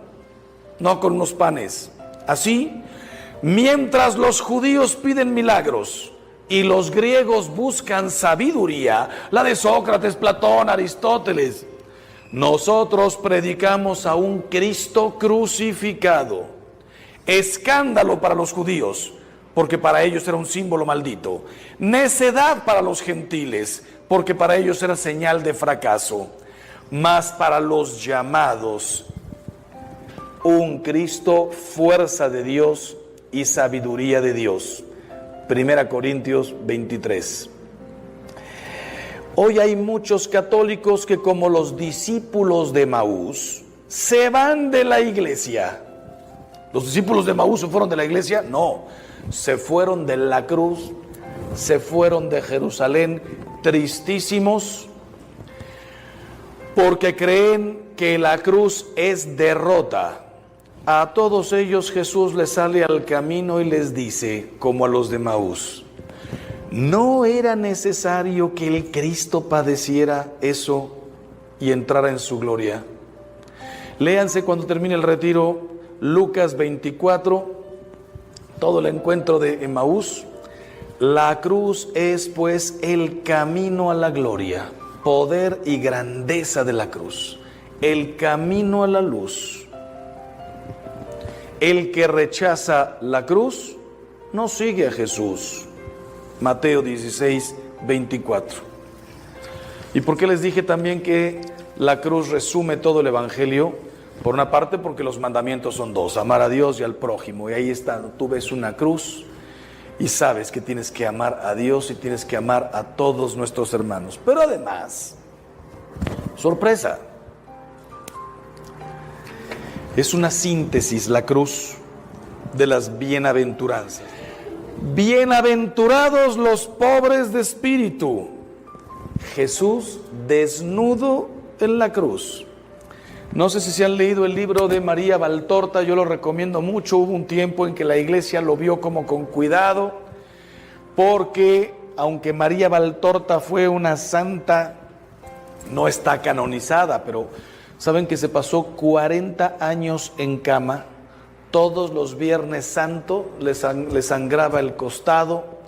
no con unos panes. Así, mientras los judíos piden milagros y los griegos buscan sabiduría, la de Sócrates, Platón, Aristóteles, nosotros predicamos a un Cristo crucificado. Escándalo para los judíos, porque para ellos era un símbolo maldito. Necedad para los gentiles, porque para ellos era señal de fracaso. Mas para los llamados, un Cristo, fuerza de Dios y sabiduría de Dios. 1 Corintios 23. Hoy hay muchos católicos que, como los discípulos de Maús, se van de la iglesia. ¿Los discípulos de Maús se fueron de la iglesia? No, se fueron de la cruz, se fueron de Jerusalén tristísimos, porque creen que la cruz es derrota. A todos ellos Jesús les sale al camino y les dice, como a los de Maús: ¿no era necesario que el Cristo padeciera eso y entrara en su gloria? Léanse cuando termine el retiro Lucas 24, todo el encuentro de Emaús. La cruz es pues el camino a la gloria, poder y grandeza de la cruz, el camino a la luz. El que rechaza la cruz no sigue a Jesús. Mateo 16, 24. ¿Y por qué les dije también que la cruz resume todo el Evangelio? Por una parte, porque los mandamientos son dos: amar a Dios y al prójimo. Y ahí está, tú ves una cruz y sabes que tienes que amar a Dios y tienes que amar a todos nuestros hermanos. Pero además, sorpresa, es una síntesis la cruz de las bienaventuranzas. Bienaventurados los pobres de espíritu. Jesús desnudo en la cruz. No sé si se han leído el libro de María Valtorta, yo lo recomiendo mucho. Hubo un tiempo en que la iglesia lo vio como con cuidado, porque aunque María Valtorta fue una santa, no está canonizada, pero saben que se pasó 40 años en cama. Todos los Viernes Santo le sangraba el costado,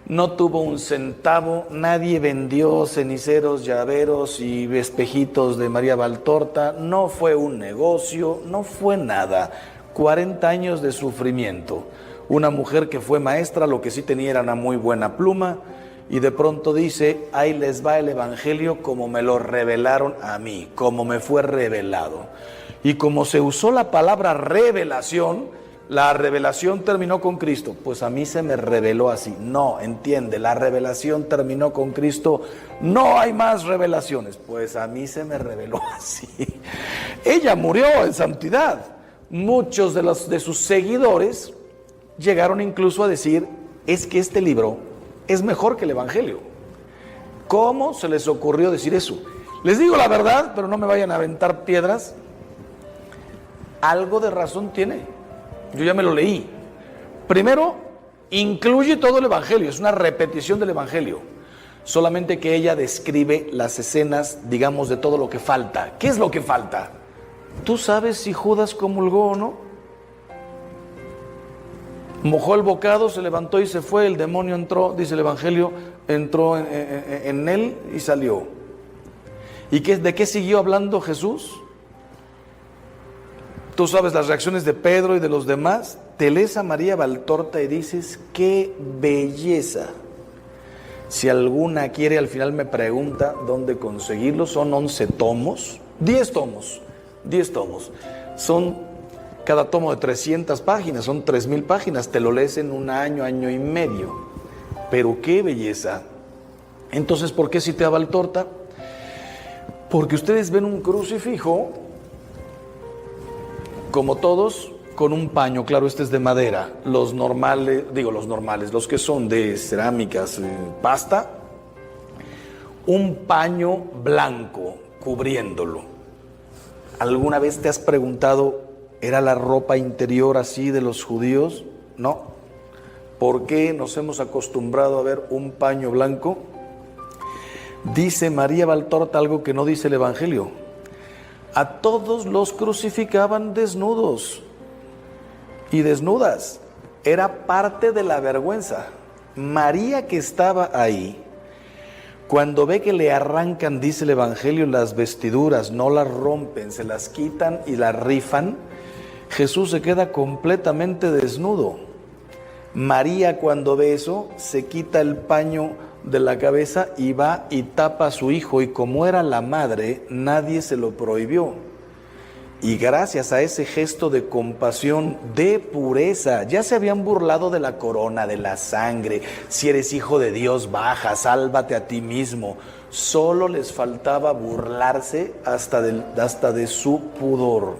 no tuvo un centavo, nadie vendió ceniceros, llaveros y espejitos de María Valtorta, no fue un negocio, no fue nada. 40 años de sufrimiento. Una mujer que fue maestra, lo que sí tenía era una muy buena pluma, y de pronto dice: ahí les va el Evangelio como me lo revelaron a mí, como me fue revelado. Y como se usó la palabra revelación, la revelación terminó con Cristo. Pues a mí se me reveló así. No, entiende, la revelación terminó con Cristo. No hay más revelaciones. Pues a mí se me reveló así. Ella murió en santidad. Muchos de sus seguidores llegaron incluso a decir, es que este libro es mejor que el Evangelio. ¿Cómo se les ocurrió decir eso? Les digo la verdad, pero no me vayan a aventar piedras. Algo de razón tiene. Yo ya me lo leí. Primero, incluye todo el Evangelio, es una repetición del Evangelio. Solamente que ella describe las escenas, digamos, de todo lo que falta. ¿Qué es lo que falta? ¿Tú sabes si Judas comulgó o no? Mojó el bocado, se levantó y se fue, el demonio entró, dice el Evangelio, entró en él y salió. ¿Y de qué siguió hablando Jesús? Tú sabes las reacciones de Pedro y de los demás. Te lees a María Valtorta y dices, ¡qué belleza! Si alguna quiere, al final me pregunta dónde conseguirlo. Son 11 tomos, 10 tomos, 10 tomos. Son cada tomo de 300 páginas, son 3000 páginas. Te lo lees en un año, año y medio. Pero qué belleza. Entonces, ¿por qué cité a Valtorta? Porque ustedes ven un crucifijo, como todos, con un paño, claro, este es de madera. Los normales, los que son de cerámicas, pasta, un paño blanco cubriéndolo. ¿Alguna vez te has preguntado, ¿era la ropa interior así de los judíos? No. ¿Por qué nos hemos acostumbrado a ver un paño blanco? Dice María Valtorta algo que no dice el Evangelio. A todos los crucificaban desnudos y desnudas. Era parte de la vergüenza. María, que estaba ahí, cuando ve que le arrancan, dice el Evangelio, las vestiduras, no las rompen, se las quitan y las rifan, Jesús se queda completamente desnudo. María, cuando ve eso, se quita el paño de la cabeza y va y tapa a su hijo, y como era la madre, nadie se lo prohibió. Y gracias a ese gesto de compasión, de pureza, ya se habían burlado de la corona, de la sangre. Si eres hijo de Dios, baja, sálvate a ti mismo. Solo les faltaba burlarse hasta de su pudor.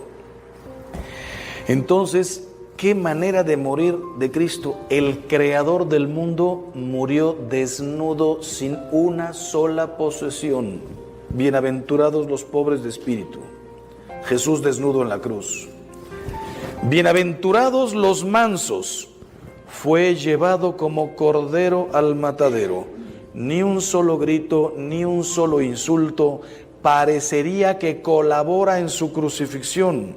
Entonces, ¿qué manera de morir de Cristo? El creador del mundo murió desnudo, sin una sola posesión. Bienaventurados los pobres de espíritu. Jesús desnudo en la cruz. Bienaventurados los mansos. Fue llevado como cordero al matadero. Ni un solo grito, ni un solo insulto. Parecería que colabora en su crucifixión.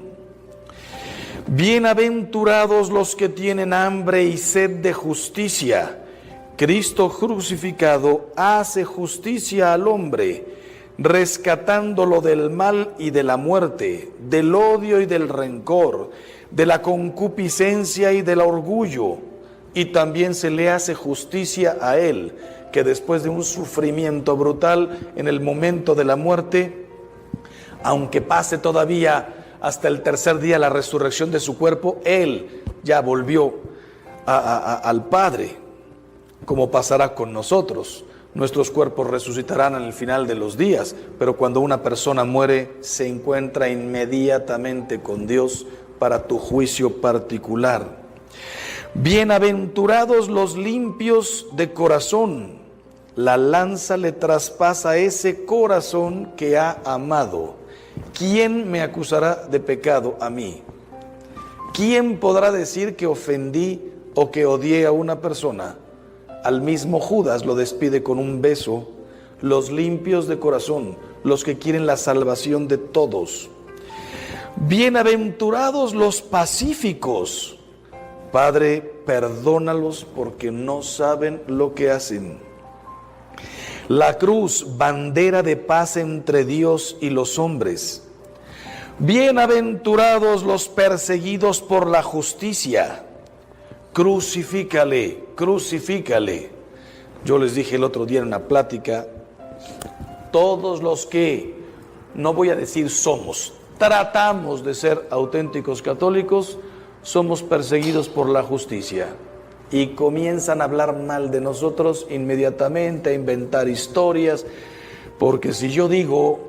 Bienaventurados los que tienen hambre y sed de justicia. Cristo crucificado hace justicia al hombre, rescatándolo del mal y de la muerte, del odio y del rencor, de la concupiscencia y del orgullo. Y también se le hace justicia a él, que después de un sufrimiento brutal en el momento de la muerte, aunque pase todavía hasta el tercer día la resurrección de su cuerpo, él ya volvió al Padre, como pasará con nosotros. Nuestros cuerpos resucitarán en el final de los días, pero cuando una persona muere, se encuentra inmediatamente con Dios para tu juicio particular. Bienaventurados los limpios de corazón. La lanza le traspasa ese corazón que ha amado. ¿Quién me acusará de pecado a mí? ¿Quién podrá decir que ofendí o que odié a una persona? Al mismo Judas lo despide con un beso. Los limpios de corazón, los que quieren la salvación de todos. Bienaventurados los pacíficos. Padre, perdónalos porque no saben lo que hacen. La cruz, bandera de paz entre Dios y los hombres. Bienaventurados los perseguidos por la justicia. Crucifícale, crucifícale. Yo les dije el otro día en una plática, todos los que, no voy a decir somos, tratamos de ser auténticos católicos, somos perseguidos por la justicia. Y comienzan a hablar mal de nosotros inmediatamente, a inventar historias, porque si yo digo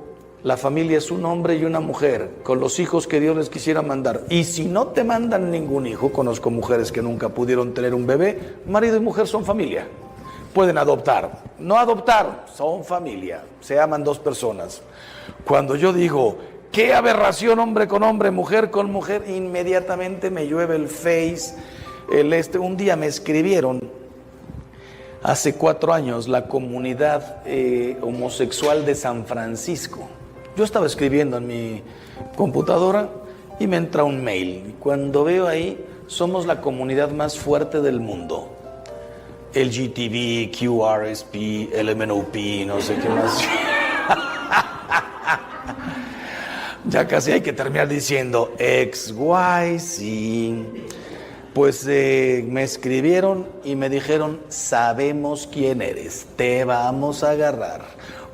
La familia es un hombre y una mujer, con los hijos que Dios les quisiera mandar. Y si no te mandan ningún hijo, conozco mujeres que nunca pudieron tener un bebé, marido y mujer son familia. Pueden adoptar, no adoptar, son familia, se aman dos personas. Cuando yo digo, qué aberración hombre con hombre, mujer con mujer, inmediatamente me llueve el Face, un día me escribieron, hace 4 años, la comunidad homosexual de San Francisco. Yo estaba escribiendo en mi computadora y me entra un mail. Cuando veo ahí, somos la comunidad más fuerte del mundo. LGTB, QRSP, LMNOP, no sé qué más. Ya casi hay que terminar diciendo XYZ. Pues me escribieron y me dijeron, sabemos quién eres, te vamos a agarrar.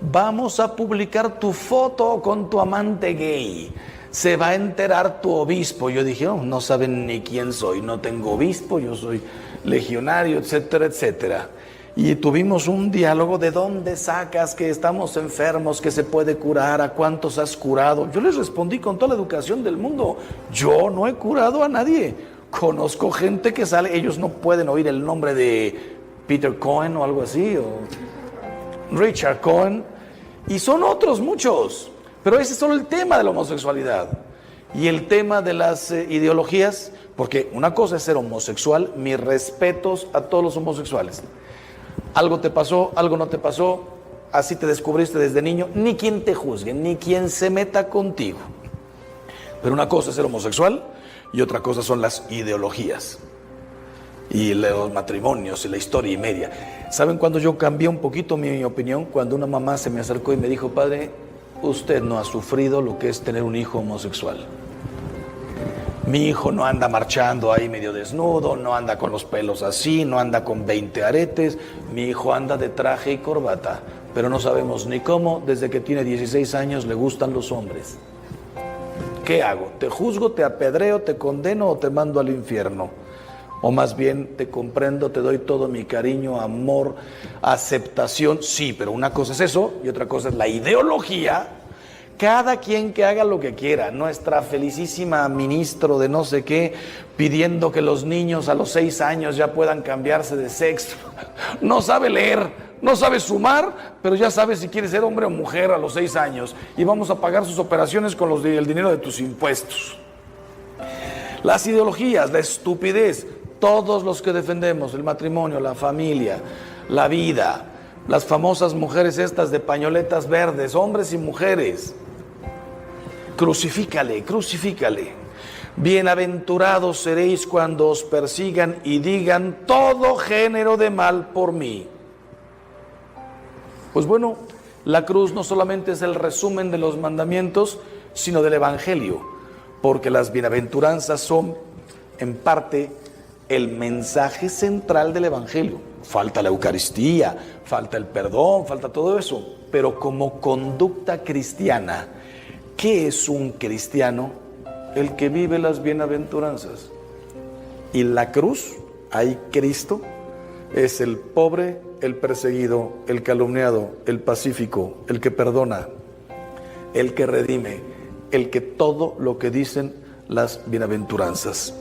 Vamos a publicar tu foto con tu amante gay. Se va a enterar tu obispo. Yo dije, oh, no saben ni quién soy, no tengo obispo, yo soy legionario, etcétera, etcétera. Y tuvimos un diálogo de dónde sacas que estamos enfermos, que se puede curar, a cuántos has curado. Yo les respondí con toda la educación del mundo, yo no he curado a nadie. Conozco gente que sale, ellos no pueden oír el nombre de Peter Cohen o algo así, o Richard Cohen, y son otros muchos, pero ese es solo el tema de la homosexualidad. Y el tema de las ideologías, porque una cosa es ser homosexual, mis respetos a todos los homosexuales. Algo te pasó, algo no te pasó, así te descubriste desde niño, ni quien te juzgue, ni quien se meta contigo. Pero una cosa es ser homosexual y otra cosa son las ideologías y los matrimonios y la historia y media. ¿Saben cuándo yo cambié un poquito mi opinión? Cuando una mamá se me acercó y me dijo, padre, usted no ha sufrido lo que es tener un hijo homosexual. Mi hijo no anda marchando ahí medio desnudo, no anda con los pelos así, no anda con 20 aretes. Mi hijo anda de traje y corbata, pero no sabemos ni cómo, desde que tiene 16 años le gustan los hombres. ¿Qué hago? ¿Te juzgo, te apedreo, te condeno o te mando al infierno? O más bien te comprendo, te doy todo mi cariño, amor, aceptación. Sí, pero una cosa es eso y otra cosa es la ideología. Cada quien que haga lo que quiera. Nuestra felicísima ministro de no sé qué pidiendo que los niños a los 6 años ya puedan cambiarse de sexo. No sabe leer, no sabe sumar, pero ya sabe si quiere ser hombre o mujer a los 6 años. Y vamos a pagar sus operaciones con el dinero de tus impuestos. Las ideologías, la estupidez, todos los que defendemos el matrimonio, la familia, la vida, las famosas mujeres estas de pañoletas verdes, hombres y mujeres. Crucifícale, crucifícale. Bienaventurados seréis cuando os persigan y digan todo género de mal por mí. Pues bueno, la cruz no solamente es el resumen de los mandamientos, sino del Evangelio, porque las bienaventuranzas son, en parte, el mensaje central del Evangelio. Falta la Eucaristía, falta el perdón, falta todo eso, pero como conducta cristiana, ¿qué es un cristiano? El que vive las bienaventuranzas. Y la cruz, ahí Cristo, es el pobre, el perseguido, el calumniado, el pacífico, el que perdona, el que redime, el que todo lo que dicen las bienaventuranzas.